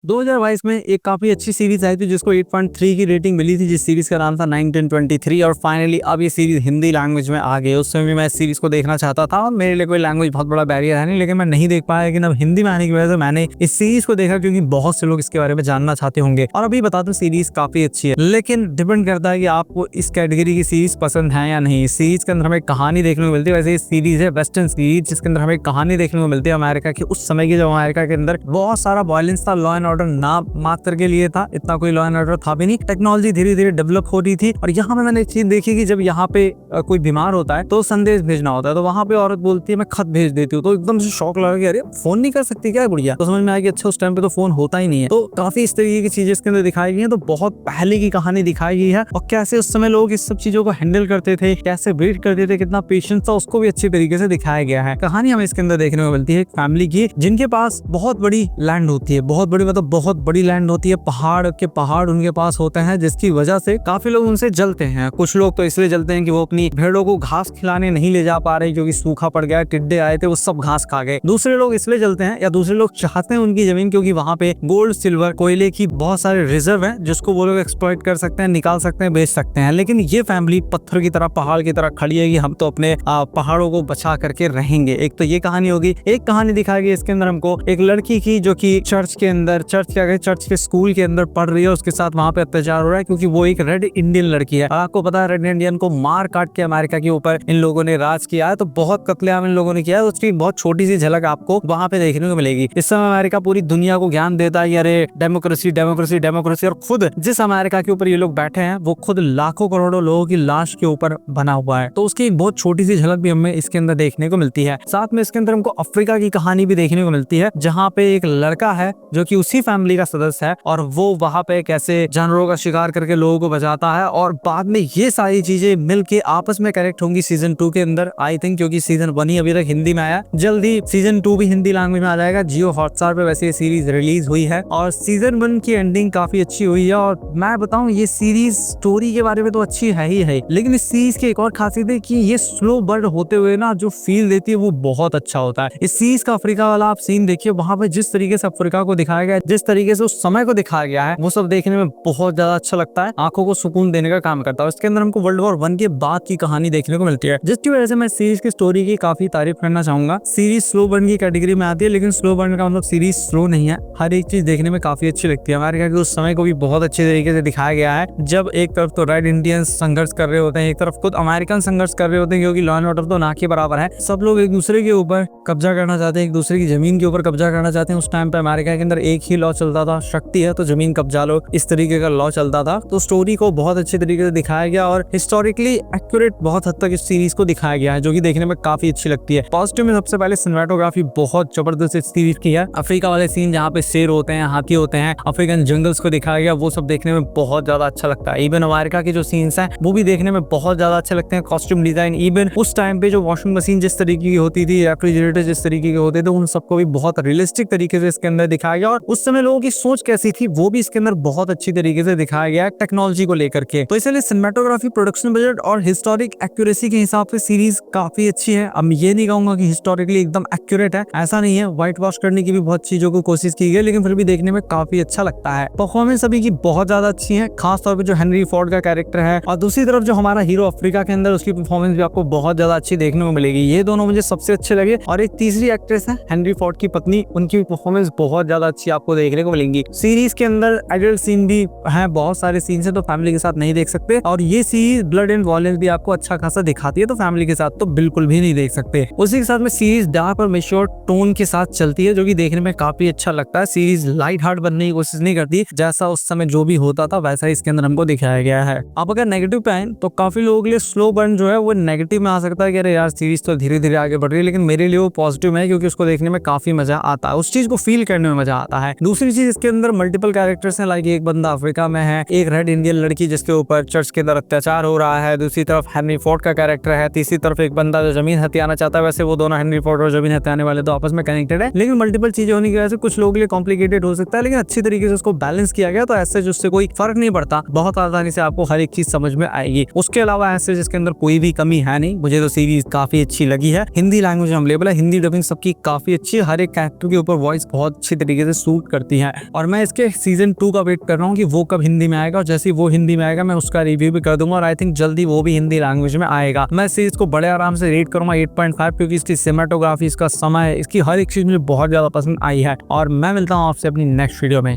2022 में एक काफी अच्छी सीरीज आई थी जिसको 8.3 की रेटिंग मिली थी, जिस सीरीज का नाम था 1923। और फाइनली अब ये सीरीज हिंदी लैंग्वेज में आ गई। उस समय भी मैं इस सीरीज को देखना चाहता था और मेरे लिए कोई लैंग्वेज बहुत बड़ा बैरियर है नहीं, लेकिन मैं नहीं देख पाया। लेकिन अब हिंदी में आने की वजह से मैंने इस सीरीज को देखा, क्योंकि बहुत से लोग इसके बारे में जानना चाहते होंगे। और अभी बता दूं, सीरीज काफी अच्छी है, लेकिन डिपेंड करता है कि आपको इस कैटेगरी की सीरीज पसंद है या नहीं। सीरीज के अंदर हमें कहानी देखने को मिलती है। वैसे ये सीरीज है वेस्टर्न सीरीज, जिसके अंदर हमें कहानी देखने को मिलती है अमेरिका की, उस समय की, जब अमेरिका के अंदर बहुत सारा वायलेंस था। लॉ एंड ऑर्डर नाम मात्र के लिए था, इतना कोई लॉ एंड ऑर्डर था भी नहीं। टेक्नोलॉजी धीरे धीरे डेवलप हो रही थी। और यहाँ पे मैंने एक चीज देखी कि जब यहाँ पे कोई बीमार होता है तो संदेश भेजना होता है, तो वहां पे औरत बोलती है मैं खत भेज देती हूँ। तो एकदम से शौक लगा कि अरे फोन नहीं कर सकती क्या बुढ़िया। तो समझ में आया कि अच्छा, उस टाइम पे तो फोन होता ही नहीं है। तो काफी इस तरीके की चीजें इसके अंदर दिखाई गई है। तो बहुत पहले की कहानी दिखाई गई है, और कैसे उस समय लोग इस सब चीजों को हैंडल करते थे, कैसे वेट करते थे, कितना पेशेंस था, उसको भी अच्छी तरीके से दिखाया गया है। कहानी हमें इसके अंदर देखने को मिलती है एक फैमिली की, जिनके पास बहुत बड़ी लैंड होती है। बहुत बड़ी मतलब बहुत बड़ी लैंड होती है। पहाड़ के पहाड़ उनके पास होते हैं, जिसकी वजह से काफी लोग उनसे जलते हैं। कुछ लोग तो इसलिए जलते हैं कि वो अपनी भेड़ों को घास खिलाने नहीं ले जा पा रहे, क्योंकि सूखा पड़ गया, टिड्डे आए थे, वो सब घास खा गए। दूसरे लोग इसलिए जलते हैं, या दूसरे लोग चाहते हैं उनकी जमीन, क्योंकि वहां पे गोल्ड सिल्वर कोयले की बहुत सारे रिजर्व हैं, जिसको वो लोग एक्सप्लॉइट कर सकते हैं, निकाल सकते हैं, बेच सकते हैं। लेकिन ये फैमिली पत्थर की तरह, पहाड़ की तरह खड़ी है कि हम तो अपने पहाड़ों को बचा करके रहेंगे। एक तो ये कहानी होगी। एक कहानी दिखाई गई इसके अंदर हमको एक लड़की की, जो कि चर्च के अंदर, चर्च के स्कूल के अंदर पढ़ रही है। उसके साथ वहां पे अत्याचार हो रहा है, क्योंकि वो एक रेड इंडियन लड़की है। आपको पता है, रेड इंडियन को मार काट के अमेरिका के ऊपर इन लोगों ने राज किया है। तो बहुत कत्लेआम इन लोगों ने किया है। उसकी बहुत छोटी सी झलक आपको वहां पे देखने को मिलेगी। इस समय अमेरिका पूरी दुनिया को ज्ञान देता है, अरे डेमोक्रेसी डेमोक्रेसी डेमोक्रेसी। और खुद जिस अमेरिका के ऊपर ये लोग बैठे हैं, वो खुद लाखों करोड़ों लोगों की लाश के ऊपर बना हुआ है। तो उसकी एक बहुत छोटी सी झलक भी हमें इसके अंदर देखने को मिलती है। साथ में इसके अंदर हमको अफ्रीका की कहानी भी देखने को मिलती है, जहाँ पे एक लड़का है जो कि उसी फैमिली का सदस्य है, और वो वहां पे कैसे जानवरों का शिकार करके लोगों को बचाता है। और बाद में ये सारी चीजें मिलके आपस में कनेक्ट होंगी सीजन 2 के अंदर, आई थिंक, क्योंकि सीजन 1 ही अभी तक हिंदी में आया। जल्दी सीजन 2 भी हिंदी लैंग्वेज में आ जाएगा। जियो हॉटस्टार पे वैसे ये सीरीज रिलीज हुई है, और सीजन 1 की एंडिंग काफी अच्छी हुई है। और मैं बताऊं, ये सीरीज स्टोरी के बारे में तो अच्छी है ही है, लेकिन इस सीरीज की एक और खासियत है कि ये स्लो बर्न होते हुए ना जो फील देती है वो बहुत अच्छा होता है। इस सीरीज का अफ्रीका वाला आप सीन देखिए, वहां पे जिस तरीके से अफ्रीका को दिखाया गया है, जिस तरीके से उस समय को दिखाया गया है, वो सब देखने में बहुत ज्यादा अच्छा लगता है, आंखों को सुकून देने का काम करता है। इसके अंदर हमको वर्ल्ड वॉर 1 के बाद की कहानी देखने को मिलती है, जिसकी वजह से मैं सीरीज की स्टोरी की काफी तारीफ करना चाहूंगा। सीरीज स्लो बर्न की कैटेगरी में आती है, लेकिन स्लो बर्न का मतलब सीरीज स्लो नहीं है। हर एक चीज देखने में काफी अच्छी लगती है। अमेरिका के उस समय को भी बहुत अच्छे तरीके से दिखाया गया है, जब एक तरफ तो रेड इंडियंस संघर्ष कर रहे होते हैं, एक तरफ खुद अमेरिकन संघर्ष कर रहे होते हैं, क्योंकि लॉ एंड ऑर्डर तो ना के बराबर है। सब लोग एक दूसरे के ऊपर कब्जा करना चाहते हैं, एक दूसरे की जमीन के ऊपर कब्जा करना चाहते हैं। उस टाइम पे अमेरिका के अंदर एक ही लॉ चलता था, शक्ति है तो जमीन कब्जा लो, इस तरीके का लॉ चलता था। तो स्टोरी को बहुत अच्छे तरीके से दिखाया गया, और हिस्टोरिकली एक्यूरेट बहुत हद तक इस सीरीज को दिखाया गया है, जो कि देखने में काफी अच्छी लगती है। पॉजिटिव में सबसे पहले सिनेमेटोग्राफी बहुत जबरदस्त इस सीरीज की है। अफ्रीका वाले सीन जहाँ पे शेर होते हैं, हाथी होते हैं, अफ्रीकन जंगल्स को दिखाया गया, वो सब देखने में बहुत ज्यादा अच्छा लगता है। इवन अमेरिका के जो सीन्स हैं वो भी देखने में बहुत ज्यादा अच्छे लगते हैं। कॉस्ट्यूम डिजाइन, इवन उस टाइम पे जो वॉशिंग मशीन जिस तरीके की होती थी, रेफ्रिजरेटर जिस तरीके के होते थे, उन सबको भी बहुत रियलिस्टिक तरीके से इसके अंदर दिखाया गया। और उस समय लोगों की सोच कैसी थी वो भी इसके अंदर बहुत अच्छी तरीके से दिखाया गया है, टेक्नोलॉजी को लेकर के। तो इसलिए सिनेमेटोग्राफी, प्रोडक्शन बजट और हिस्टोरिक एक्यूरेसी के हिसाब से सीरीज काफी अच्छी है। अब ये नहीं कहूंगा कि हिस्टोरिकली एकदम एक्यूरेट है, ऐसा नहीं है। व्हाइट वॉश करने की भी बहुत चीजों को कोशिश की गई, लेकिन फिर भी देखने में काफी अच्छा लगता है। परफॉर्मेंस सभी की बहुत ज्यादा अच्छी है, खास तौर पर जो हेनरी फोर्ड का कैरेक्टर है, और दूसरी तरफ जो हमारा हीरो अफ्रीका के अंदर, उसकी परफॉर्मेंस भी आपको बहुत ज्यादा अच्छी देखने को मिलेगी। ये दोनों मुझे सबसे अच्छे लगे। और एक तीसरी एक्ट्रेस है हेनरी फोर्ड की पत्नी, उनकी परफॉर्मेंस बहुत ज्यादा अच्छी आपको देखने को मिलेंगी। सीरीज के अंदर एडल्ट सीन भी है, बहुत सारे सीन है, तो फैमिली के साथ नहीं देख सकते। और ये सीरीज ब्लड एंड वॉयलेंस भी आपको अच्छा खासा दिखाती है, तो फैमिली के साथ तो बिल्कुल भी नहीं देख सकते। उसी के साथ में सीरीज डार्क और मैच्योर टोन के साथ चलती है, जो कि देखने में काफी अच्छा लगता है। सीरीज लाइट हार्ट बनने की कोशिश नहीं करती, जैसा उस समय जो भी होता था वैसा इसके अंदर हमको दिखाया गया है। अब अगर नेगेटिव पे आए तो काफी लोगों के लिए स्लो बर्न जो है वो नेगेटिव में आ सकता है कि अरे यार सीरीज तो धीरे धीरे आगे बढ़ रही है, लेकिन मेरे लिए वो पॉजिटिव है, क्योंकि उसको देखने में काफी मजा आता है, उस चीज को फील करने में मजा आता है। दूसरी चीज, इसके अंदर मल्टीपल कैरेक्टर्स हैं, लाइक एक बंदा अफ्रीका में है, एक रेड इंडियन लड़की जिसके ऊपर चर्च के अंदर अत्याचार हो रहा है, दूसरी तरफ हेनरी फोर्ड का कैरेक्टर है, तीसरी तरफ एक बंदा जो जमीन हथियाना चाहता है। वैसे वो दोनों हेनरी फोर्ड और जमीन हथियाने वाले तो आपस में कनेक्टेड है, लेकिन मल्टीपल चीजें होने की वजह से कुछ लोगों के लिए कॉम्प्लिकेटेड हो सकता है, लेकिन अच्छी तरीके से उसको बैलेंस किया गया, तो ऐसे जिससे कोई फर्क नहीं पड़ता, बहुत आसानी से आपको हर एक चीज समझ में आएगी। उसके अलावा ऐसे जिसके अंदर कोई भी कमी है नहीं। मुझे तो सीरीज काफी अच्छी लगी है। हिंदी लैंग्वेज अवेलेबल है, हिंदी डबिंग सबकी काफी अच्छी है, हर एक कैरेक्टर के ऊपर वॉइस बहुत अच्छी तरीके से सूट करती है। और मैं इसके सीजन 2 का वेट कर रहा हूँ कि वो कब हिंदी में आएगा, और जैसे ही वो हिंदी में आएगा मैं उसका रिव्यू भी कर दूंगा, और आई थिंक जल्दी वो भी हिंदी लैंग्वेज में आएगा। मैं सीरीज को बड़े आराम से रेट करूंगा 8.5, क्योंकि इसकी सिनेमेटोग्राफी, इसका समय, इसकी हर एक चीज मुझे बहुत ज्यादा पसंद आई है। और मैं मिलता हूँ आपसे अपनी नेक्स्ट वीडियो में।